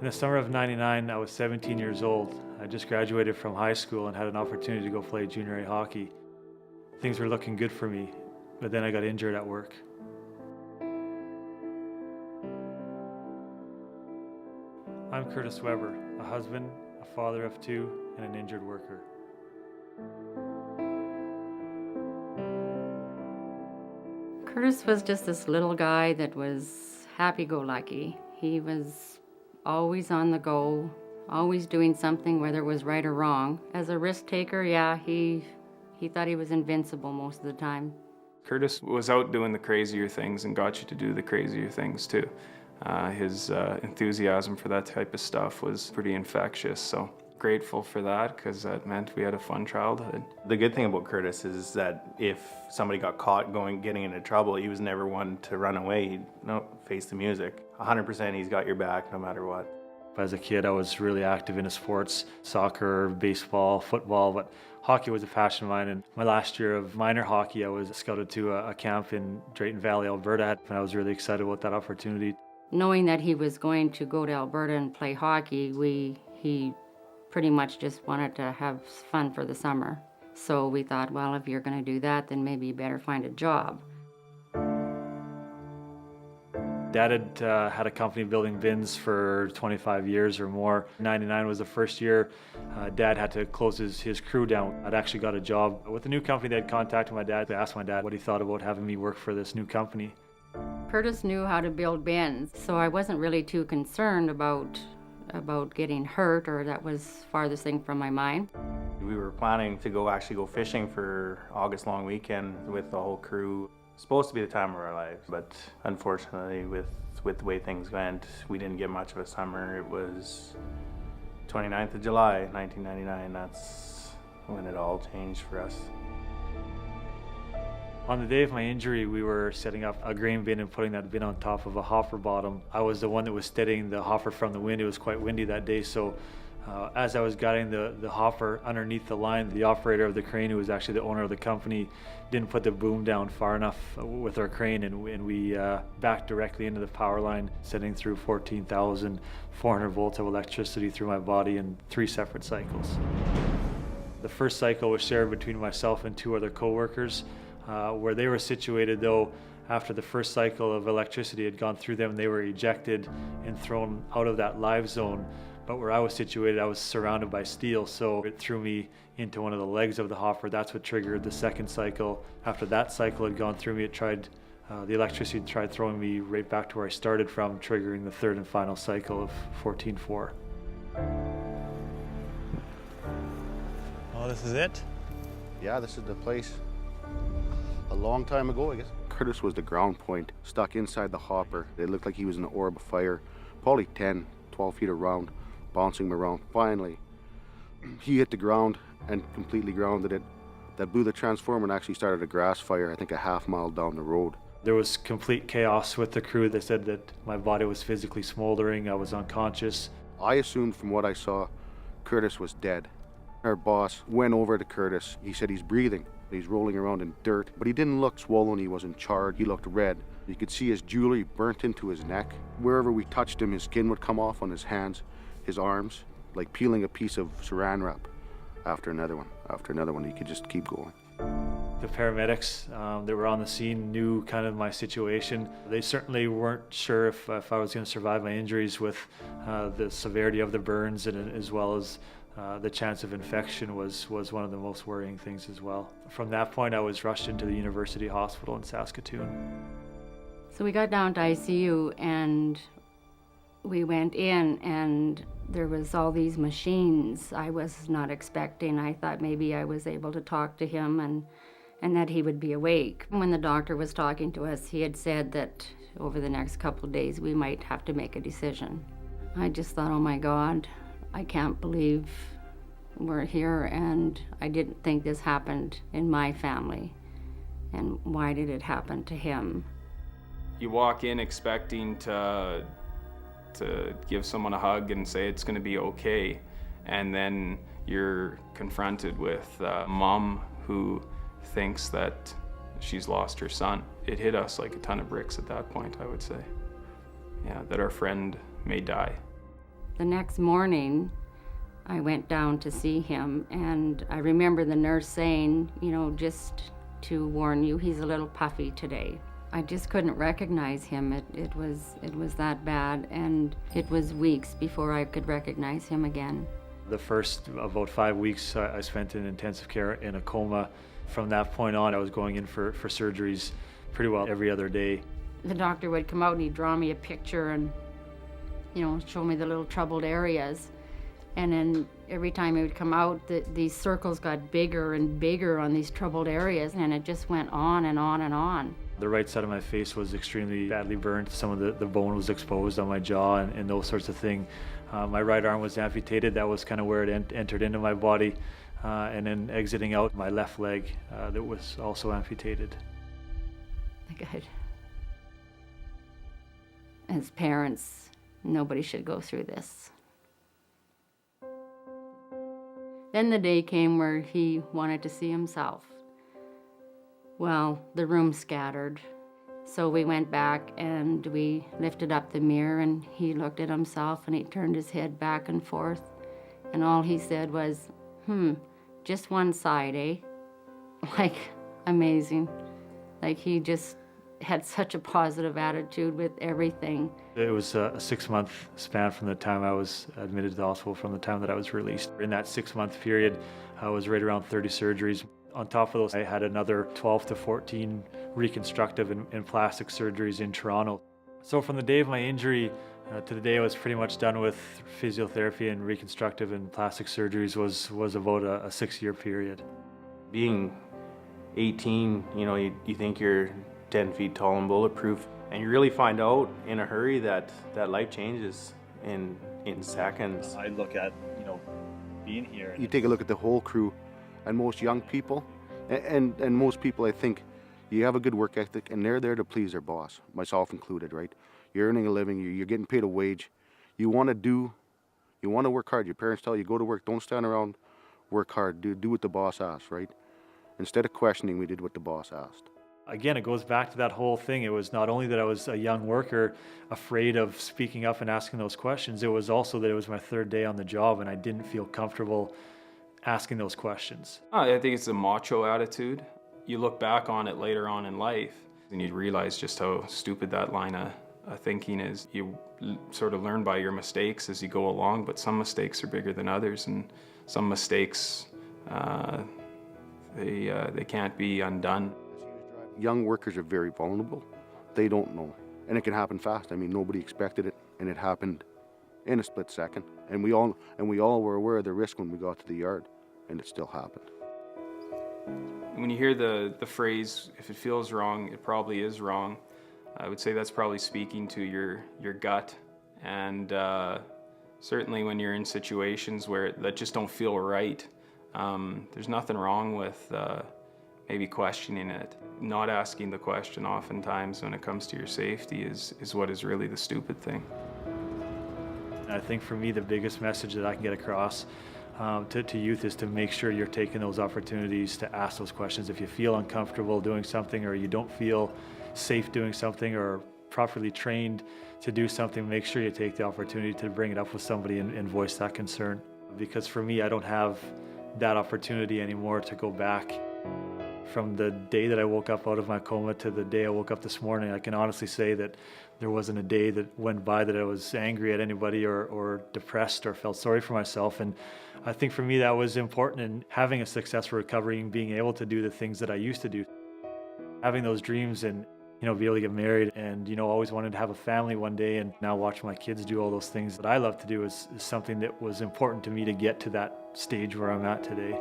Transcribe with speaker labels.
Speaker 1: In the summer of '99, I was 17 years old. I just graduated from high school and had an opportunity to go play junior A hockey. Things were looking good for me, but then I got injured at work. I'm Curtis Weber, a husband, a father of two, and an injured worker.
Speaker 2: Curtis was just this little guy that was happy-go-lucky. He was always on the go, always doing something, whether it was right or wrong. As a risk taker, yeah, he thought he was invincible most of the time.
Speaker 3: Curtis was out doing the crazier things and got you to do the crazier things too. His enthusiasm for that type of stuff was pretty infectious, so grateful for that because that meant we had a fun childhood.
Speaker 4: The good thing about Curtis is that if somebody got caught getting into trouble, he was never one to run away. He'd face the music. 100% he's got your back no matter what.
Speaker 1: As a kid, I was really active in sports, soccer, baseball, football, but hockey was a passion of mine. And my last year of minor hockey, I was scouted to a camp in Drayton Valley, Alberta, and I was really excited about that opportunity.
Speaker 2: Knowing that he was going to go to Alberta and play hockey, he pretty much just wanted to have fun for the summer. So we thought, well, if you're going to do that, then maybe you better find a job.
Speaker 1: Dad had a company building bins for 25 years or more. '99 was the first year Dad had to close his crew down. I'd actually got a job with a new company. They had contacted my dad. They asked my dad what he thought about having me work for this new company.
Speaker 2: Curtis knew how to build bins, so I wasn't really too concerned about getting hurt, or that was farthest thing from my mind.
Speaker 4: We were planning to go fishing for August long weekend with the whole crew. Supposed to be the time of our lives, but unfortunately with the way things went, we didn't get much of a summer. It was 29th of July, 1999. That's when it all changed for us.
Speaker 1: On the day of my injury, we were setting up a grain bin and putting that bin on top of a hopper bottom. I was the one that was steadying the hopper from the wind. It was quite windy that day, so as I was guiding the hopper underneath the line, the operator of the crane, who was actually the owner of the company, didn't put the boom down far enough with our crane, and we backed directly into the power line, sending through 14,400 volts of electricity through my body in 3 separate cycles. The first cycle was shared between myself and 2 other co-workers. Where they were situated, though, after the first cycle of electricity had gone through them, they were ejected and thrown out of that live zone. But where I was situated, I was surrounded by steel, so it threw me into one of the legs of the hopper. That's what triggered the second cycle. After that cycle had gone through me, the electricity tried throwing me right back to where I started from, triggering the third and final cycle of 14.4.
Speaker 5: Oh, this is it?
Speaker 6: Yeah, this is the place. A long time ago, I guess. Curtis was the ground point, stuck inside the hopper. It looked like he was in an orb of fire, probably 10, 12 feet around, bouncing him around. Finally, he hit the ground and completely grounded it. That blew the transformer and actually started a grass fire, I think a half-mile down the road.
Speaker 1: There was complete chaos with the crew. They said that my body was physically smoldering, I was unconscious.
Speaker 6: I assumed from what I saw, Curtis was dead. Our boss went over to Curtis. He said he's breathing. He's rolling around in dirt, but he didn't look swollen. He wasn't charred. He looked red. You could see his jewelry burnt into his neck. Wherever we touched him, his skin would come off on his hands, his arms, like peeling a piece of saran wrap after another one. After another one, he could just keep going.
Speaker 1: The paramedics that were on the scene knew kind of my situation. They certainly weren't sure if I was going to survive my injuries with the severity of the burns, and as well as the chance of infection was one of the most worrying things as well. From that point, I was rushed into the University Hospital in Saskatchewan.
Speaker 2: So we got down to ICU and we went in, and there was all these machines I was not expecting. I thought maybe I was able to talk to him and that he would be awake. When the doctor was talking to us, he had said that over the next couple of days we might have to make a decision. I just thought, oh my God, I can't believe we're here, and I didn't think this happened in my family. And why did it happen to him?
Speaker 3: You walk in expecting to give someone a hug and say it's going to be okay, and then you're confronted with a mom who thinks that she's lost her son. It hit us like a ton of bricks at that point, I would say. Yeah, that our friend may die.
Speaker 2: The next morning, I went down to see him, and I remember the nurse saying, you know, just to warn you, he's a little puffy today. I just couldn't recognize him. It was that bad, and it was weeks before I could recognize him again.
Speaker 1: The first about 5 weeks I spent in intensive care in a coma. From that point on, I was going in for surgeries pretty well every other day.
Speaker 2: The doctor would come out and he'd draw me a picture and, you know, show me the little troubled areas. And then every time he would come out, these circles got bigger and bigger on these troubled areas, and it just went on and on and on.
Speaker 1: The right side of my face was extremely badly burnt. Some of the bone was exposed on my jaw and those sorts of things. My right arm was amputated. That was kind of where it entered into my body. And then exiting out, my left leg that was also amputated.
Speaker 2: Like as parents, nobody should go through this. Then the day came where he wanted to see himself. Well, the room scattered. So we went back and we lifted up the mirror, and he looked at himself and he turned his head back and forth. And all he said was, just one side, eh? Like, amazing. Like, he just had such a positive attitude with everything.
Speaker 1: It was a 6-month span from the time I was admitted to the hospital from the time that I was released. In that 6-month period, I was right around 30 surgeries. On top of those, I had another 12 to 14 reconstructive and plastic surgeries in Toronto. So from the day of my injury to the day I was pretty much done with physiotherapy and reconstructive and plastic surgeries was about a 6-year period.
Speaker 4: Being 18, you know, you think you're 10 feet tall and bulletproof, and you really find out in a hurry that life changes in seconds.
Speaker 5: I look at, you know, being here.
Speaker 6: You take a look at the whole crew and most young people, and most people, I think, you have a good work ethic and they're there to please their boss, myself included, right? You're earning a living, you're getting paid a wage. You want to work hard. Your parents tell you, go to work, don't stand around, work hard, do what the boss asks, right? Instead of questioning, we did what the boss asked.
Speaker 1: Again, it goes back to that whole thing. It was not only that I was a young worker afraid of speaking up and asking those questions, it was also that it was my 3rd day on the job and I didn't feel comfortable asking those questions.
Speaker 3: I think it's a macho attitude. You look back on it later on in life and you realize just how stupid that line of thinking is. You sort of learn by your mistakes as you go along, but some mistakes are bigger than others, and some mistakes, they can't be undone.
Speaker 6: Young workers are very vulnerable. They don't know, and it can happen fast. I mean, nobody expected it, and it happened in a split second. And we all were aware of the risk when we got to the yard, and it still happened.
Speaker 3: When you hear the phrase, if it feels wrong, it probably is wrong, I would say that's probably speaking to your gut. And certainly when you're in situations that just don't feel right, there's nothing wrong with maybe questioning it. Not asking the question oftentimes when it comes to your safety is what is really the stupid thing.
Speaker 1: I think for me, the biggest message that I can get across to youth is to make sure you're taking those opportunities to ask those questions. If you feel uncomfortable doing something, or you don't feel safe doing something, or properly trained to do something, make sure you take the opportunity to bring it up with somebody and voice that concern. Because for me, I don't have that opportunity anymore to go back. From the day that I woke up out of my coma to the day I woke up this morning, I can honestly say that there wasn't a day that went by that I was angry at anybody or depressed or felt sorry for myself. And I think for me that was important in having a successful recovery and being able to do the things that I used to do. Having those dreams and, you know, be able to get married and, you know, always wanted to have a family one day, and now watching my kids do all those things that I love to do is something that was important to me to get to that stage where I'm at today.